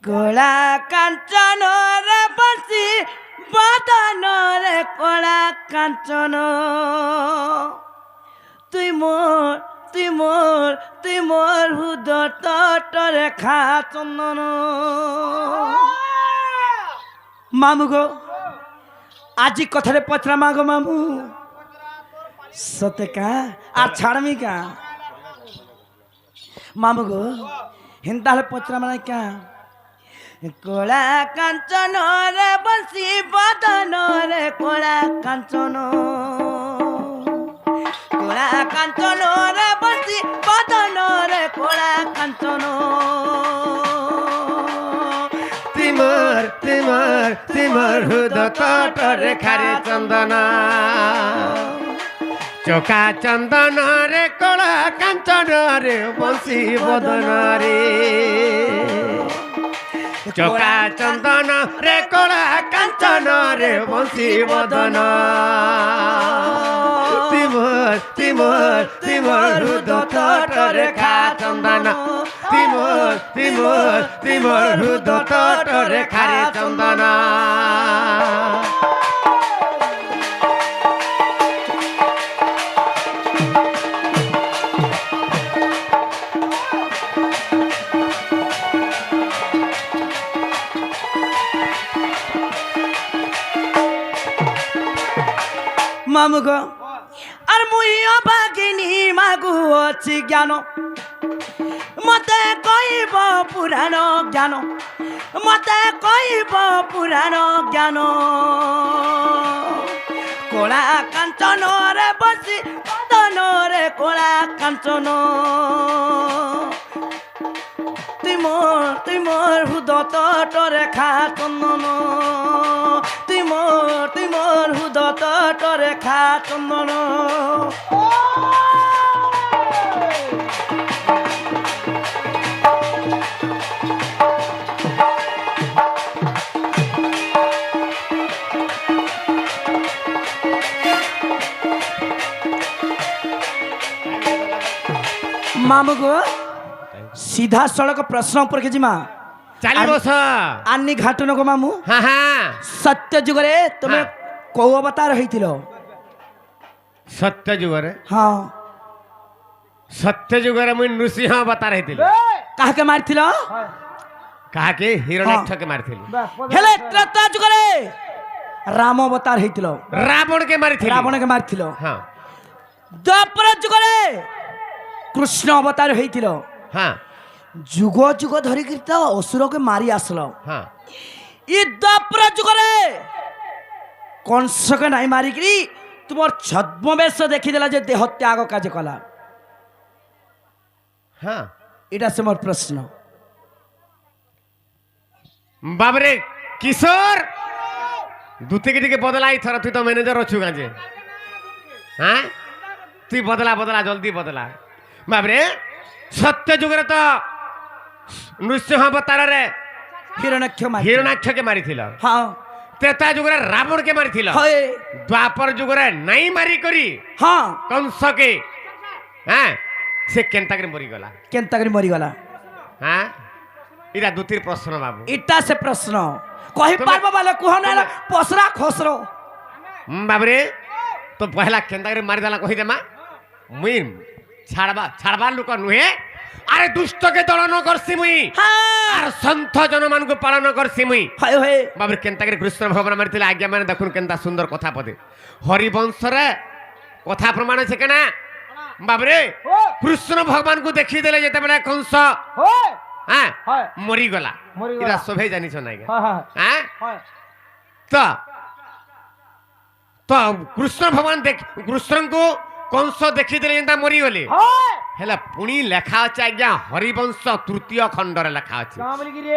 কলা কাঞ্চন রে বসি বদন রে কলা কাঞ্চন তুই মোর তুই মোর তুই মোর হুদ তটরে খা চন্দন মামু গো আজি কথারে পচরা মাগো মামু সতে কা আর ছাড়মি কা মামু গো হিন্তা হলে পচরা মানে কা কোলা কাঞ্চন রে বসি বদন রে কোলা কাঞ্চন কোলা কাঞ্চন রে বসি বদন রে কোলা কাঞ্চন তিমর তিমর তিমর হুদ তটরে খারে চন্দন চোকা চন্দন রে কলা কাঞ্চন রে বংশী বদন রে চোকা চন্দন রে কলা কাঞ্চন রে বংশী বদন তিমর তিমর তিমর হুদ তটরে খা চন্দন তিমর তিমর তিমর হুদ তটরে খারে চন্দন মামু গো আর মুই অবাগিনী মাগু অছি জ্ঞান মতে কইব পুরাণ জ্ঞান মতে কইব পুরাণ জ্ঞান কোলা কাঞ্চন রে বসি বদন রে কোলা কাঞ্চন তুই মোর হুদ তটরে খা চন্দন তুই মোর হুদ তটরে খা চন্দন मामू गो सीधा सड़क प्रश्न ऊपर के जिमा चाली बस आन्नी घाटन को मामू हाँ हाँ सत्य जुग रे तुम्हें को अवतार होइतिलो सत्य जुगरे हाँ सत्य जुगरे मुई नृसिंह अवतार हेतिल काहे के मारथिलो कहा के हिरण्यक्ष के मारथिल हेले त्रेता जुग रे राम अवतार होइतिलो रावण के मारथिल रावण के मारथिलो हाँ द्वापर जुग रे कृष्ण अवतार होइतिलो हाँ जुग जुग धरि तो असुर के मारी आसलो हाँ ई द्वापर जुग रे कंस के नहीं मारी करी तुमर छद्मवेश देखी देला जे देह त्याग काज कला हाँ एटा से मोर प्रश्न बाबरे किशोर दूते के बदलाई थर तू तो मैनेजर अच्छु गाजे हाँ तू बदला बदला जल्दी बदला बाबरे सत्य जुगरे तो नृसिंह अवतार रे हिरण्याक्ष के मारी थिला हाँ त्रेता जुगरे रावण के मारी थिला होए द्वापर जुगरे नहीं मारी करी हाँ कंस के हाँ से केंता के मरी गला केंता करी मरी गला हाँ इरा दूतिर प्रश्न बाबू इटा से प्रश्न कहि पारबो वाले कुहना पसरा खसरो बाबरे तो पहला केंता के मारी देला कहि देमा मुई छाड़बा लोक नुहे अरे दुष्ट के दलन करसी मुई हाँ आर संत जन मान को पालन करसी मुई होए होए बाबरे केंता के कृष्ण भगवान मारथिले आज्ञा माने देखुन केंता सुंदर कथा पदे हरिवंश रे कथा प्रमाण छे केना बाबरे कृष्ण भगवान को देखि देले जेते बेला कंस हां मरी गला इरा सभे जानि छ नाइ हां तो कृष्ण भगवान देख कृष्ण को कंस देखी देले जेंता मरी गले हेला पुणी लेखा अछि आज्ञा हरिवंश तृतीय खंड रे लेखा अछि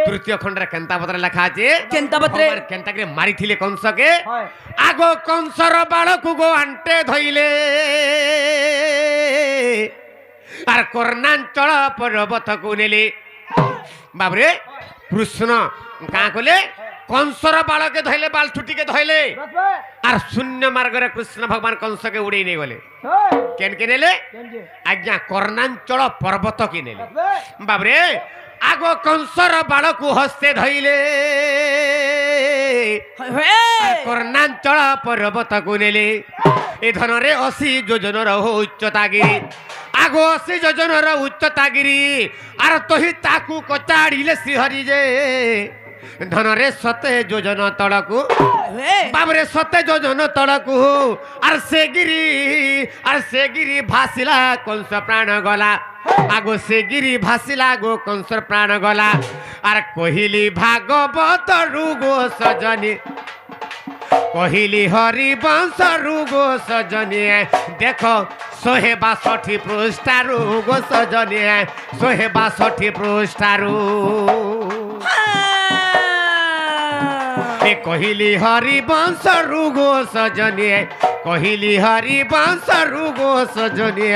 तृतीय खंड रे केंता पत्र लेखा अछि केंता पत्रे केंता के मारी थिले कंस के आगो कंसर बालक को आंटे धइले आर कर्णांचल पर्वत को नेले बाबरे कृष्ण का कोले कंसर बाल के धैले बाल छुटी के धैले आर शून्य मार्ग रे कृष्ण भगवान कंस के उड़े नहीं गले केन के नेले आज्ञा कर्णांचल पर्वत के नेले बाबरे ଆଗ କଂସର ବାଳକୁ ହସ୍ତେ ଧଇଲେ କର୍ଣ୍ଣାଞ୍ଚଳ ପର୍ବତକୁ ନେଲେ ଏ ଧନରେ 80 ଯୋଜନର ଉଚ୍ଚତାଗିରି ଆଗ 80 ଯୋଜନର ଉଚ୍ଚତାଗିରି ଆର ତହି ତାକୁ କଚାଡ଼ିଲେ ଶ୍ରୀହରି ଯେ ଧନରେ 70 ଯୋଜନ ତଳକୁ ବାବରେ 70 ଯୋଜନ ତଳକୁ ଆର ସେ ଗିରି ଭାସିଲା କଂସ ପ୍ରାଣ ଗଲା ଆଗो ସେ ଗିରି ଭାସିଲା ଗো କଂସ ପ୍ରାଣ ଗଲା ଆର କହିଲି ଭାଗବତ ରୁଗো ସଜନି କହିଲି ହରିବଂଶ ରୁଗো ସଜନି ଦେଖ 162 ପୃଷ୍ଠାରୁ গো ସଜନି 162 ପୃଷ୍ଠାରୁ କହିଲି ହରିବଂଶ ରୁଗো ସଜନି କହିଲି ହରିବଂଶ ରୁଗো ସଜନି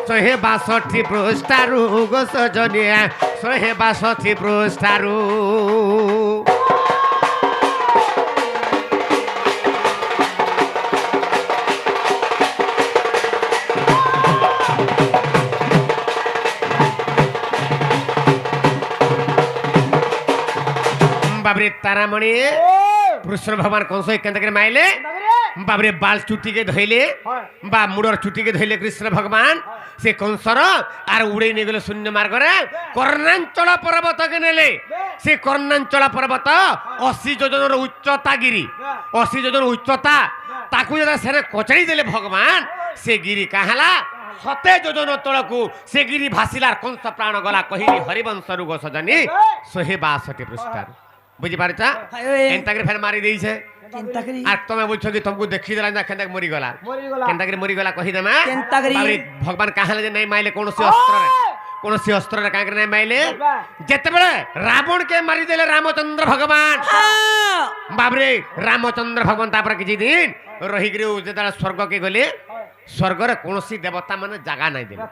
162 ପୃଷ୍ଠାରୁ গো ସଜନି 162 ପୃଷ୍ଠାରୁ बाबरे तारामणि कृष्ण भगवान कंस केंद्र माइले बाबरे बाल चुटी के धइले बा मुडर चुटी के धइले कृष्ण भगवान से कंसर आर उड़े ने गेले शून्य मार्ग रे कर्णांचल पर्वत के नेले से कर्णांचल पर्वत 80 योजन उच्चता गिरी 80 योजन उच्चता ताकू जदा सेरे कोचड़ी देले भगवान से गिरी काहला 70 योजन तळकू से गिरी भासिलार कंस प्राण गला कहिली हरिवंश रुगो सजनी 162 पृष्ठार बुझी पारछा एंताके फेर मारी देई छे आ तमे बुझो कि तुमको देखि देला ना केंता मरी गला मरी गला कहि देमा बाबरी भगवान काहले जे नै माइले कोनोसी अस्त्र रे कांकर नै माइले जेते बेले रावण के मारी देले रामचंद्र भगवान बाबरे रामचंद्र भगवान तापर किछि दिन रही गिरे जेता स्वर्ग के गले स्वर्ग रे कोनोसी देवता माने जागा नै देले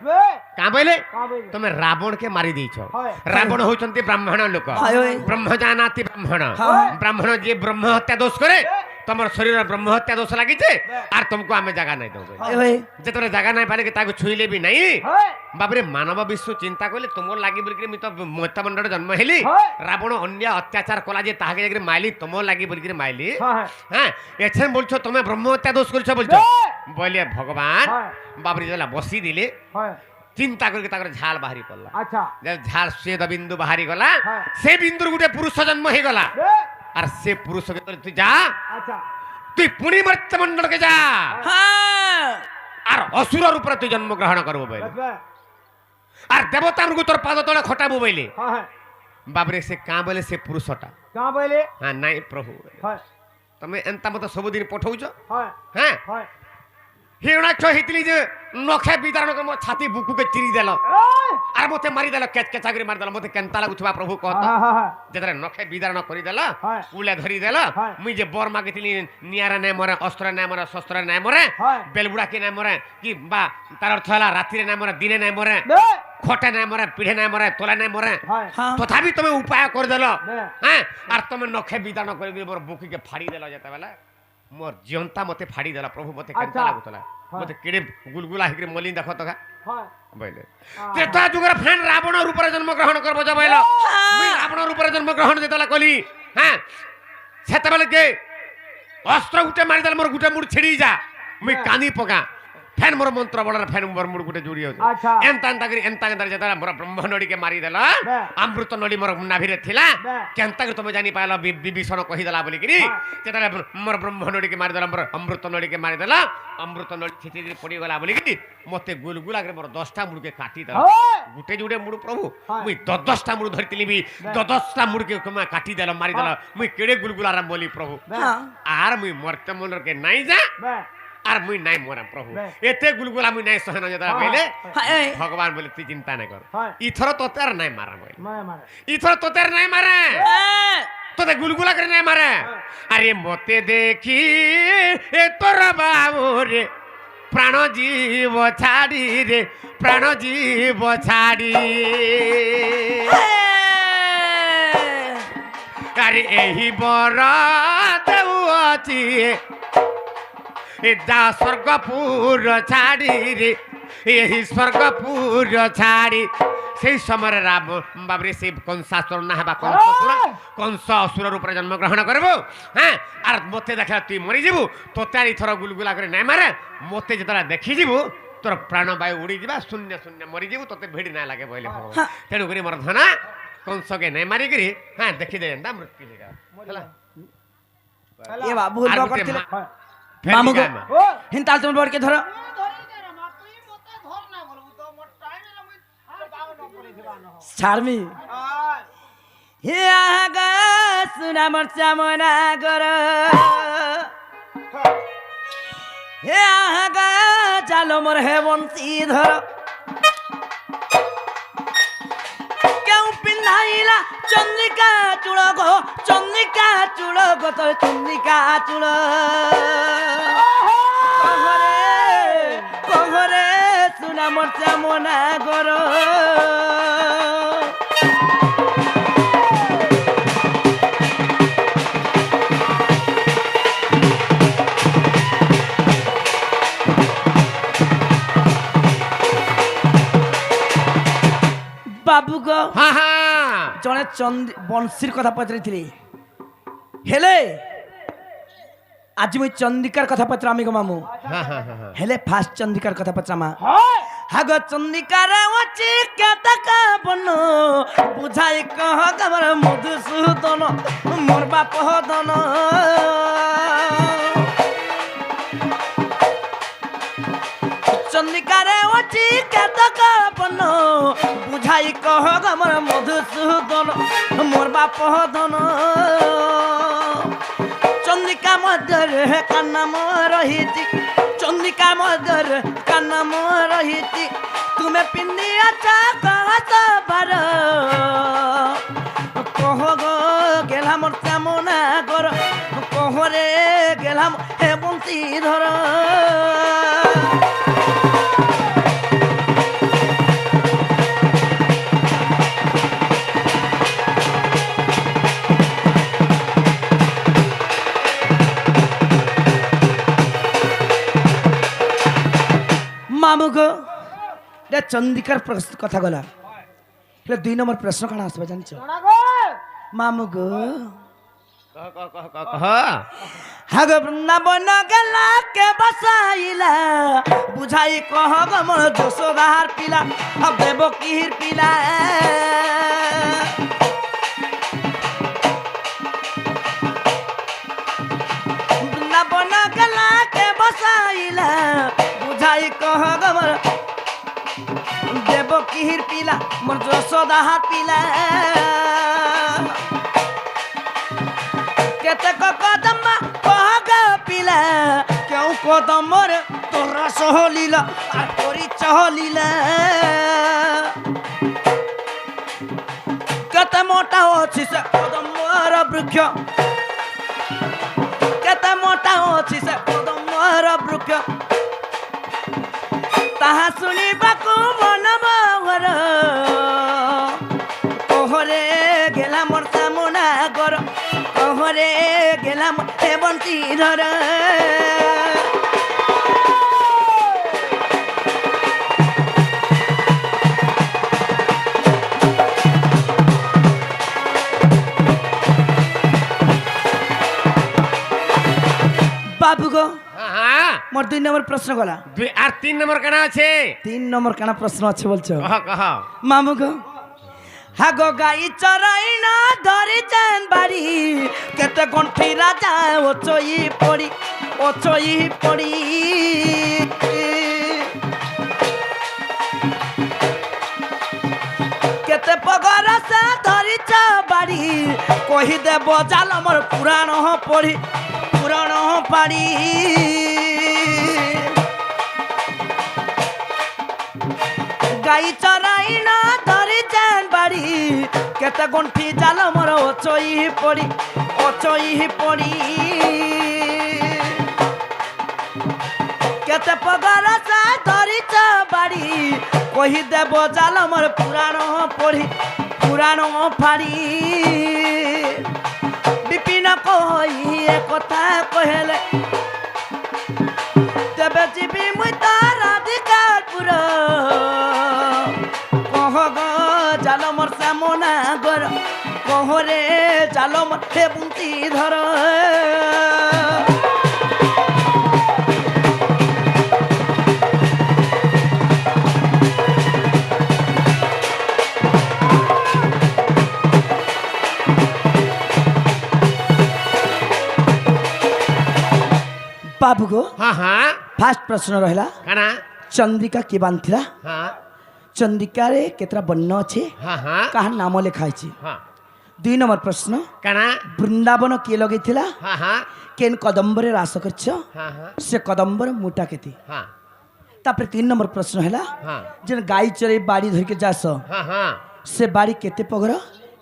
का बोले तुम रावण के मारी दी छो रावण होचंती ब्राह्मण लोक ब्रह्म जानाति ब्राह्मण जे ब्रह्म हत्या दोष करे तुम शरीर ब्रह्म हत्या दोष लागी छे आर तुमको आमे जागा नै दो जेतरे जागा नै पाले के ताको छुइले भी नै बाबरे मानव विश्व चिंता कले तुमर लागी बोल के मी तो मत्ता मंडळ जन्म हेली रावण अन्य अत्याचार कला जे ताके जे माइली तुमर लागी बोल के माइली हां एछन बोलछो तुमे ब्रह्म हत्या दोष करछो बोलछो बोले भगवान बाबरी जला बसी दिले चिंता करके ताकर झाल बाहरी पड़ला अच्छा जब झाल स्वेद बिंदु बाहरी गला से बिंदु गुटे पुरुष जन्म हे गला और से पुरुष के तू जा अच्छा तू पुणी मर्त्य मंडल के जा हां और असुर रूप तू जन्म ग्रहण करबो बइले और देवता को तोर पाद तळे खटाबो बइले हां बाबरे से का बोले से पुरुषटा का बोले हां नाही प्रभु हां तमे एंता मत सब दिन पठौछ हां हां हिरणाक्ष हितली जे नखे विदारण को मो छाती बुकु के चिरी देलो आर मते मारी देलो केच केचागरी मार देलो मते केंता लागुथबा प्रभु कहत जेतरे नखे विदारण करी देलो उले धरी देलो मुई जे बर मागितली नियारा नै मरे अस्त्र नै मरे शस्त्र नै मरे बेलबुडा के नै मरे कि बा तार अर्थ हला रात्रि नै मरे दिने नै मरे खोटे नै मरे पीढ़े नै मरे तोला नै मरे तथापि तमे उपाय कर देलो हां आर तमे नखे विदारण करी मोर बुकु के फाड़ी देलो जेते बेला मोर जीवंता मते फाड़ी देला प्रभु मते केंता लागुतला मते केडे गुलगुला हिकरे मलिन देखो तका हां बइले त्रेता जुगर फैन रावण रूप रे जन्म ग्रहण करबो जा बइलो मुई रावण रूप रे जन्म ग्रहण देतला कली हां सेते बेले के अस्त्र गुटे मारी देला मोर गुटे मुड़ छिड़ी जा मुई कानी पका फैन मोर मंत्र बडर फैन मोर मुड़ गुटे जोड़ी हो एंता करी जेता मोर ब्रह्म नडी के मारी देला अमृत नडी मोर नाभिरे थिला केंता के तुम जानी पालो विभीषण कहि देला बोली करी जेता मोर ब्रह्म नडी के मारी देला मोर अमृत नडी के मारी देला अमृत नडी छिटी पड़ी गला बोली करी मते गुलगुला के मोर 10टा मुड़ के काटी देला गुटे जुडे मुड़ प्रभु मुई 10टा मुड़ धरतिली भी 10टा मुड़ के कमा काटी देला मारी देला मुई केडे गुलगुला रा बोली प्रभु आर मुई मरते मन के नाही जा आर मुई नाही मोरा प्रभु एते गुलगुला मुई नाही सहन जदा पहिले भगवान बोले तू चिंता नै कर इथर तो तेर नाही मारा बोले इथर तो तेर नाही मारे तो ते गुलगुला करे नाही मारे अरे मते देखी ए तोर बाबू रे प्राण जीव छाड़ी रे प्राण जीव छाड़ी अरे एही बरा देउ अछि जा स्वर्गपुर छाड़ी रे ଏହି ସ୍ୱର୍ଗପୁର ଛାଡ଼ି সেই সময় রাম বাবরে সে কংসাসুর না হবা কংস অসুর রূপে জন্মগ্রহণ করবু হ্যাঁ আর মতে দেখা তুই মরিযিবু তোতে আর ইথর গুলগুলা করে নাই মারে মতে যেতলা দেখিযিবু তোর প্রাণবায়ু উড়ি যা শূন্য শূন্য মরিযিবু তোতে ভিড়ি না লাগে বলে ভগবান তেণু করে মোর ধনা কংসকে নাই মারিকি হ্যাঁ দেখি দে মৃত্যু লিগা এ বাবু ভুল করছিলে মামু গো হিনতাল তুমি বড়কে ধরো ছাড়মি হে আগা সুনা মরচা মনা গর হে আগা চালো মোর হে বংশী ধর কেউ পিন্ধাইলা চন্দ্রিকা চূড় গো চন্দ্রিকা চূড় গো তোর চন্দ্রিকা চূড় কহরে কহরে সুনা মরচা মনা গর বাবু গো জনে বংশীর কথা পচারিলি হেলে আজ মুই চন্দ্রিকার কথা পচরামি গো মামু হেলে ফার্স্ট চন্দ্রিকার কথা পচরামা হাগ চন্দ্রিকার অচি কেতকা বন বুঝাই কহ আমার মধুসূদন মোর বাপ দন চন্দ্রিকারে অচি কেতকা বন বুঝাই কহ আমার মধুসূদন মোর বাপ ধন চন্দ্রিকা মধ্যে কান্নাম রহিতি চন্দ্রিকা মধ্যে কান্নাম রহিতি তুমি পিন্দিয়াছা কহত বার কহ গো গেলাম চামনা গর কহরে গেলাম হে বংশী ধর মামু গো চন্দ্রিকার কথা গলা হলে 2 নম্বর প্রশ্ন কাଣା আসবে জানছ মামু গো হাগ বৃন্দাবন গেলা কে বসাইলা বুঝাই কহ গো মোর যশোদার পিলা দেবকীর পিলা বৃন্দাবন গেলা কে বসাইলা বুঝাই কহ গো মোর দেবকীর পিলা মোর যশোদার পিলা কেতে কদম কহ গো পিলা কেউ কদমর তোরা সহলীলা আর পরিচয় লীলা কেতে মোটা অছি সে কদমর বৃক্ষ কেতে মোটা অছি সে কদমর বৃক্ষ তাহা শুনিবাকু মন মোহর কহরে গেলাম মোর সামনা গর কহরে গেলাম হে বংশী ধর বাবু গো মোর 2 নম্বর প্রশ্ন গলা আর 3 নম্বর কেনা আছে 3 নম্বর কেনা প্রশ্ন আছে বলছো কহ কহ মামু গো হাগো গাই চরাই না ধরি যান বাড়ি কেতে গন্ঠি রাজা ওচই পড়ি কেতে পগরসা ধরি চা বাড়ি কহি দেব জাল আমার পুরাণ পাড়ি গাই চরাই না ধরি যান বাড়ি কেতে গন্ঠি জাল মোর অচই পড়ি কেতে পগরসা ধরি চা বাড়ি কহি দেব জাল মোর পুরাণ ফাড়ি বিপিন কই কথা কহেলে তবে জীবি মুই তার অধিকার পুরা কামনা গর কহরে চাল মধ্যে বুন্তি ধর बाबू को हाँ हाँ फास्ट प्रश्न रहा काना चंद्रिका के बांधिला हाँ चंद्रिका रे केतरा बन्न अच्छे हाँ हाँ कहा नाम लिखा है हाँ 2 नंबर प्रश्न काना वृंदावन किए लगे हाँ हाँ केन कदम्बर रास कर हाँ हाँ से कदम्बर मुटा केती हाँ तापर 3 नंबर प्रश्न है हाँ जेन गाई चरे बाड़ी धर के जास हाँ हाँ से बाड़ी केते पगर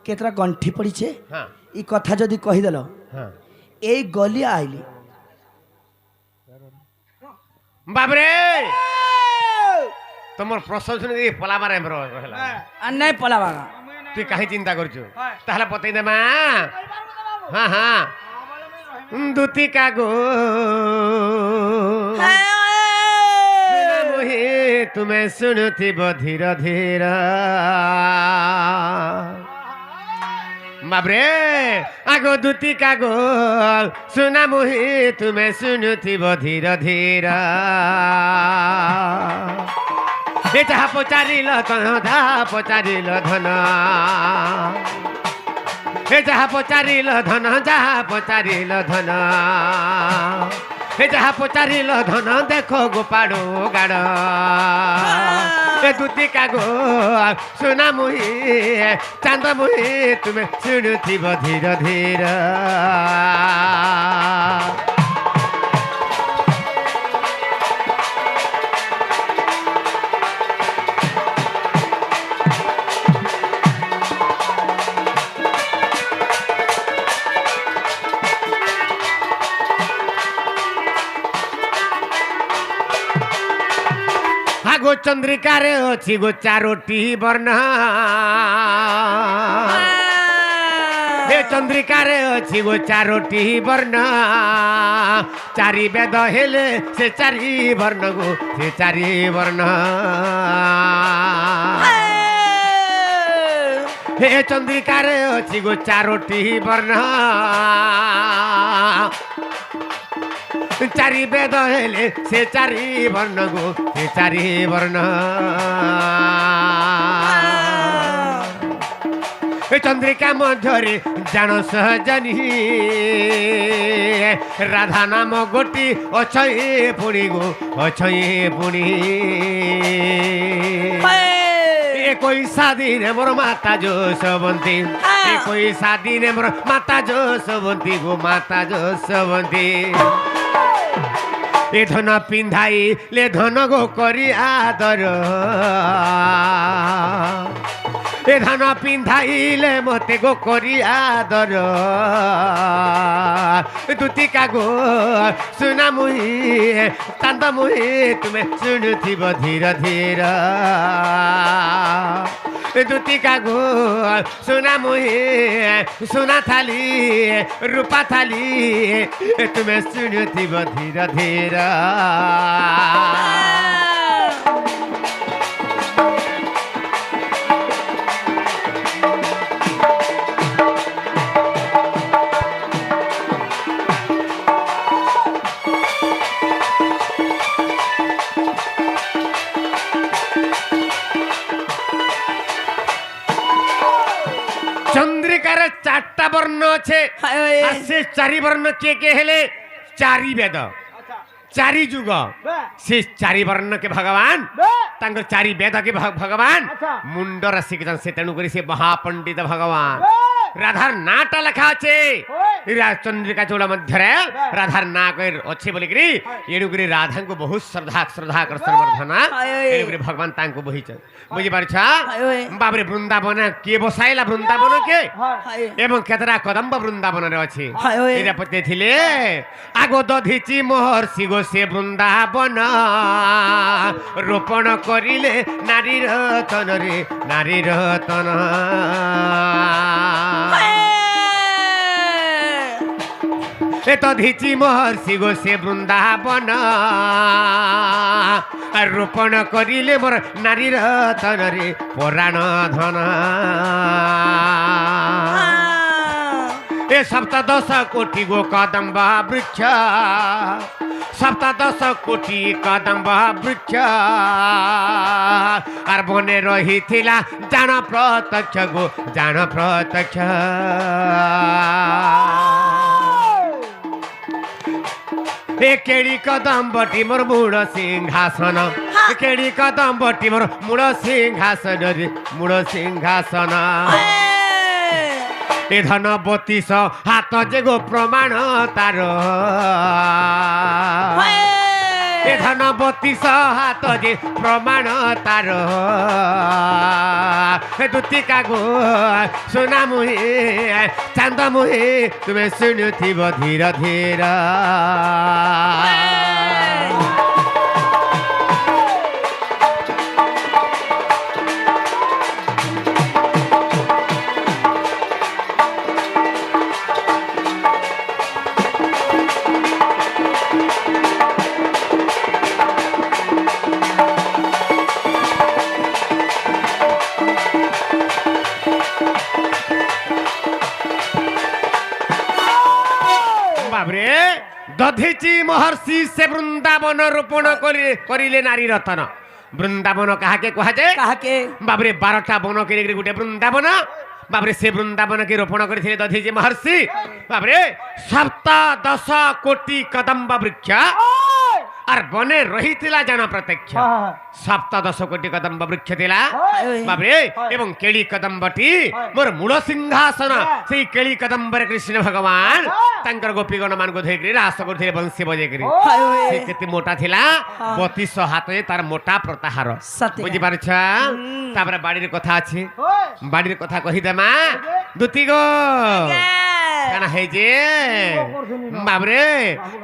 केतरा गंठी पड़ी छे हाँ ई कथा जदी कहि देलो हाँ ए गली आइली बाबरे तुमर प्रश्न सुन पलावा रे रहला नहीं पलावा तू काहे चिंता करछु ताहला पतई दे मां हाँ हाँ दूती का गो मोहि तुम्हें सुनती बधीर धीर बाबरे आगो दूती का गो सुना मोहि तुम्हें सुनती बधीर धीर ए जहा पचारिल धन जहा पचारिल धन ए जहा पचारिल धन जहा पचारिल धन ए जहा पचारिल धन देखो गोपाड़ो गाड़ ए दूती का गो सुना मुही चांद मुही तुम्हें सुनुथिब धीर धीर गो चंद्रिका रे अच्छी गो चारोटी वर्ण चंद्रिका रे अच्छी गो चारोटी वर्ण चारि वेद हेले से चारि वर्ण गो से चारि वर्ण हे चंद्रिका रे अच्छी गो चारोटी वर्ण चारि वेद हेले से चारि वर्ण गो से चारि वर्ण चंद्रिका मध्यरे जान सहजनी राधा नाम गोटी अछये पुणी गो अछये पुणी कोई दिन मोर माता जो सबंती कोई दिन मोर माता जो सबंती गो माता जो सबंती ए धन पिंधाई ले धन गो करी आदर ए धन पिंधाइले मते गो करी आदर दूतिका गो सुना मुही चांद मुही तुम्हें सुनुथिब धीर धीर दूतिका गो सुना मुही सुना थाली रूपा थाली तुम्हें सुनुथिब धीर धीर चंद्रिकार चारटा वर्ण अच्छे से चारि वर्ण के हेले चारि वेद चारि जुग से चारि वर्ण के भगवान तांकर चारि वेद के भगवान मुंड राशि के से तेणु करी से महापंडित भगवान राधार नाटा लेखा अच्छे चंद्रिका चौड़ा मध्य राधार ना कह अच्छे बोलिक एणुक राधा को बहुत श्रद्धा श्रद्धा वर्धना एणुक भगवान तांको बही बुझी पार बाबरे वृंदावन किए बसाइला वृंदावन के एवं केतरा कदम्ब वृंदावन रे अछि एरा पते थिले आगो दधिची महर्षि गो से वृंदावन रोपण करिले नारी रतन रे नारी रतन এ তো ধিচি মহর্ষি গো সে বৃন্দাবন আর রোপণ করিলে মোর নারী রতনরে পুরাণ ধন এ সপ্তদশ কোটি গো কদম্ব বৃক্ষ সপ্তদশ কোটি কদম্ব বৃক্ষ আর বনে রহিছিলা জান প্রত্যক্ষ গো জান প্রত্যক্ষ এ কেড়ি কদম্বটি মোর মূল সিংহাসন কেড়ি কদম্বটি মোর মূল সিংহাসন রে মূল সিংহাসন এ ধন 32 হাত যে গো প্রমাণ তার এ ধন 32 হাত যে প্রমাণ তার দুতিকা গো সোনা মুহি চান্দ মুহি তুমি শুনুথিব ধীর ধীর বাবরে দধিচি মহর্ষি সে বৃন্দাবন রোপণ করিলে নারী রতন বৃন্দাবন কাহাকে কুহাযাଏ কাহাকে বাবরে 12টা বন করে গোটে বৃন্দাবন বাবরে সে বৃন্দাবন কে রোপণ করেছিলে দধিচি মহর্ষি বাবরে 17 কোটি কদম্ব বৃক্ষ আর বনে রহিছিলা জান প্রত্যক্ষ 17 কোটি কদম্ব বৃক্ষ লা বাবরে এবং কেলি কদম্বটি মোর মূল সিংহাসন সেই কেলি কদম্বরে কৃষ্ণ ভগবান তাঙ্কর গোপীগণ মানকু ধরিকি রাস করুଥିଲେ বଂଶୀ বজେଇକିରି ସେ କେତେ ମୋଟା ଥିଲା 32 ହାତରେ ତାର ମୋଟା ପ୍ରତାହାର ବୁଝି ପାରୁଛ ତାପରେ ବାଡିର କଥା ଅଛି ବାଡିର କଥା କହିଦେମା ଦୁତି ଗो କାଣା ହେଇଛି ବାବରେ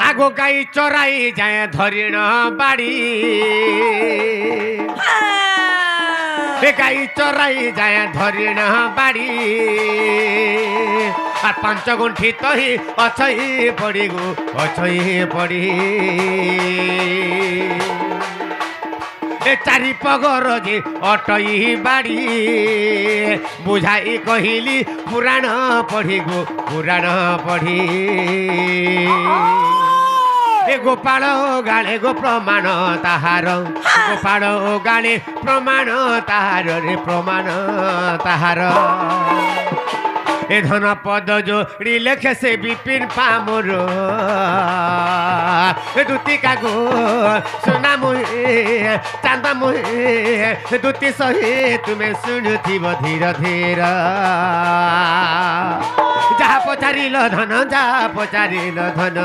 ଆଗ ଗାଈ ଚରାଇ ଯାଏ ଧରିଣ ବାଡି গাই চরাই যায় ধরিণ বাড়ি আর 5 গুণ্ঠি তহি অছই পড়ি গো অছই পড়ি এ 4 পগর যে অটই বাড়ি বুঝাই কহিলি পুরাণ পড়ি গো পুরাণ পড়ি এ গোপাল গালে গো প্রমাণ তাহার গোপাল গালে প্রমাণ তাহার রে প্রমাণ তাহার এ ধন পদ যোড়ি লেখে সে বিপিন পামর এ দুতিকা গো সোনা মুহি চাঁদা মুহি দুতি সহি তুমি শুনুথিব ধীর ধীর যাহা পচারিল ধন যাহা পচারিল ধন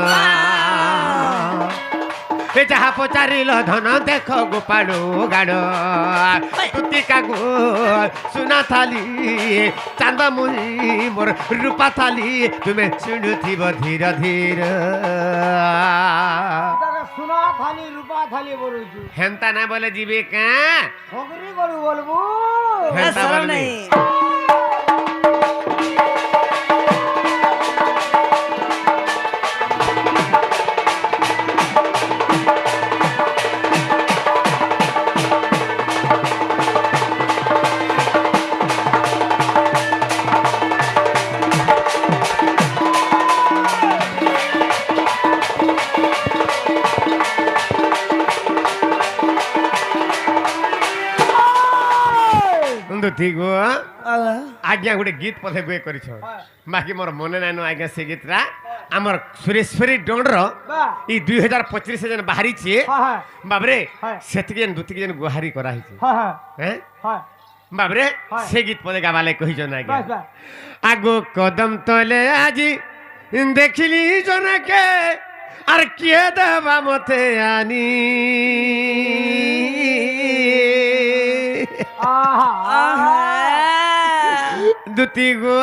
এ যাহা পচারিল ধন দেখ গোপাল গাড় তুতিকা গো সোনা থালি চাঁদ মুহি মোর রূপা থালি তুমি শুনুথিব ধীর ধীর সোনা থালি রূপা থালি বলুছু হেন্তা না বলে যাবে কা ঠগরি গরু বলবো হেন্তা বলবি ঠিক আজ্ঞা গোটে গীত পথে গুয়ে করেছ বাকি মোর মনে নাই আজ্ঞা সে গীতটা আমার সুরেশ্বরী ডন্ডর এই 2025 যেন বাহারিছে বাবরে সেতিকে দুতিকে যেন গুহারি করা হয়েছে হ্যাঁ বাবরে সে গীত পদে গাবালে কহিছ না আজ্ঞা আগো কদম তলে আজি দেখিলি জনকে আর কে দেবা মতে আনি দুতি গো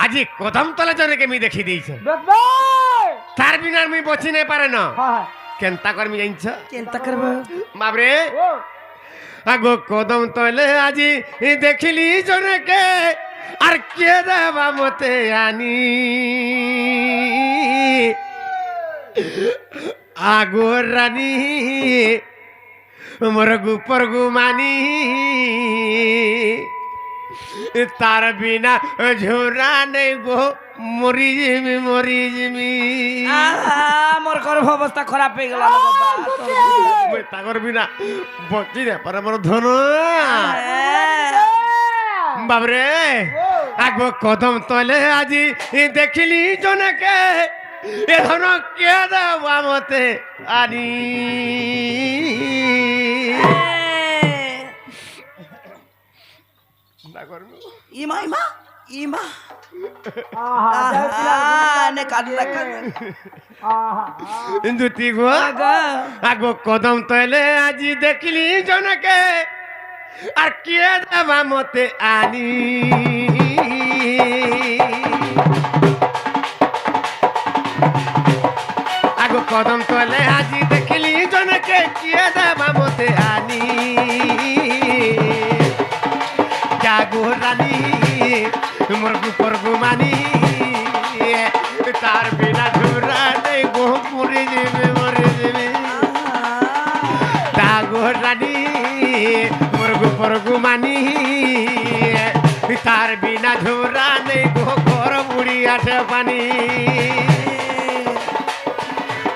আজি কদম তলে জনকে মি দেখি দিয়েছে তার বিনা আমি বচি নাই পারে না কেনতা করমি জানিছ চিন্তা করব বাবরে আগো কদম তলে আজি দেখিলি জনকে আর কে দেবা মতে আনি আগর রানী মোর গুপর গুমানি তার বিনা ঝোরা নেই গো মরি জিমি আমার গর্ভ অবস্থা খারাপ হয়ে গেল তাগর বিনা বচি না পারে মোর ধন বাবরে আগ কদম তলে আজি দেখিলি জনকে এ ধন কে দেবা মতে আনি ইমা ইমা ইমা আহা নে কাঁদলা আহা দুতি গো আগ কদম তলে আজি দেখিলি জনকে আর কে দেবা মতে আনি আগ কদম তলে আজি দেখিলি জনকে কে দেবা মতে আনি জাগো রানী মোর গুপর গুমানি তার বিনা ঝুরা নেই গো মরে যাবে জাগো রানী মোর গুপর গুমানি তার বিনা ঝুরা নেই গো ঘর বুড়ি আঠে পানি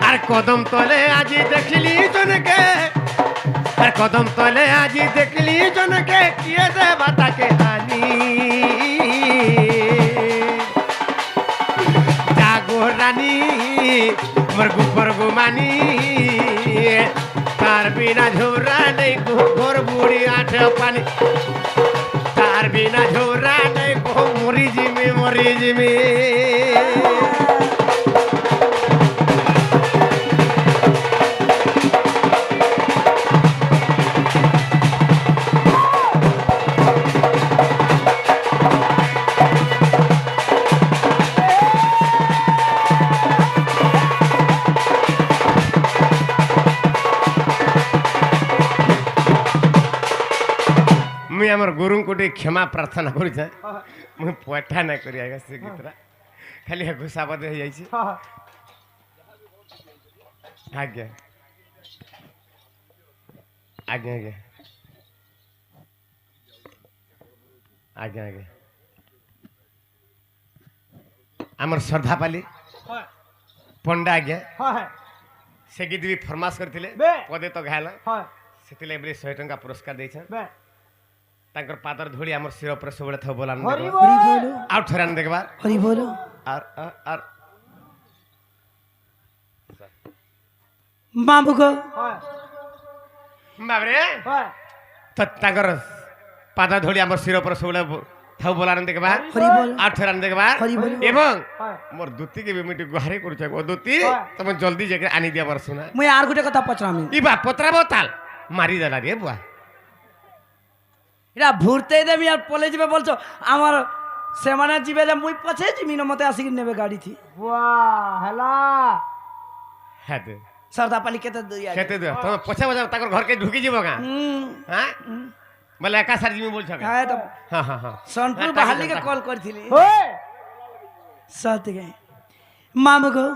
আর কদম তলে আজি দেখিলি জনকে আর কদম তলে আজি দেখলি জনকে কিয়ে দেবা তাকে আনি জাগো রানী মোর গুপর গুমানি তার বিনা ঝোরা নেই ঘর বুড়ি আঠে পানি তার বিনা ঝোরা নেই গো মরি জিমি মুই আমার গুরু কোটি ক্ষমা প্রার্থনা করছে মুই পয়ঠা না করি আগে সে গীতরা খালি ঘুষাবাদ হয়ে যাইছি আজ্ঞা আজ্ঞা আজ্ঞা আজ্ঞা আজ্ঞা আমার শ্রদ্ধা পালি পଣ୍ଡା ଆଜ୍ଞା ସେ ଗୀତ ବି ଫରମାସ କରିଥିଲେ ପଦେ ତ ଘାଇଲା ସେଥିଲାଗି ବୋଲି 100 ଟଙ୍କା ପୁରସ୍କାର ଦେଇଛନ୍ ତାଙ୍କର ପାଦର ଧୂଳି ଆମର ଶିର ଉପରେ ସବୁବେଳେ ଥାଉ ବୋଲାନ ଆଉ ଥରେ ଆନ ଦେଖବା হরি বল আর মামু গো বাবরে তো তাଙ୍କର ପାଦ ଧୂଳି ଆମର ଶିର ଉପରେ ସବୁବେଳେ ଥାଉ ବୋଲାନ ଦେଖବା হরি বল ଆଉ ଥରେ ଆନ ଦେଖବା হরি বল এবং মোর দুতিকে ବି মিটি গুহারে କରୁଛ ও দুতি তুমি জলদি যে আনি দিয়া বার শোনা মুই আর গোটে কথা পচরামি ইবা পত্রাবো তাল মারি দেলা রে বুয়া এটা ভুরতে দেবি আর পলে যাবে বলছো আমার সেমানে যাবে যে মুই পছে জিমি মতে আসি নেবে গাড়ি থি বাহ হেলা হ্যাঁ দে सरदा पाली केते दुइया খেতে দে তুমি পছা পছা তাকর ঘরকে ঢুকি যাব গা হ্যাঁ বলে একা সার জিমি বলছ হ্যাঁ তো হ্যাঁ হ্যাঁ হ্যাঁ सोनपुर बहाली के कॉल करथिली ওই सत गए मामू गो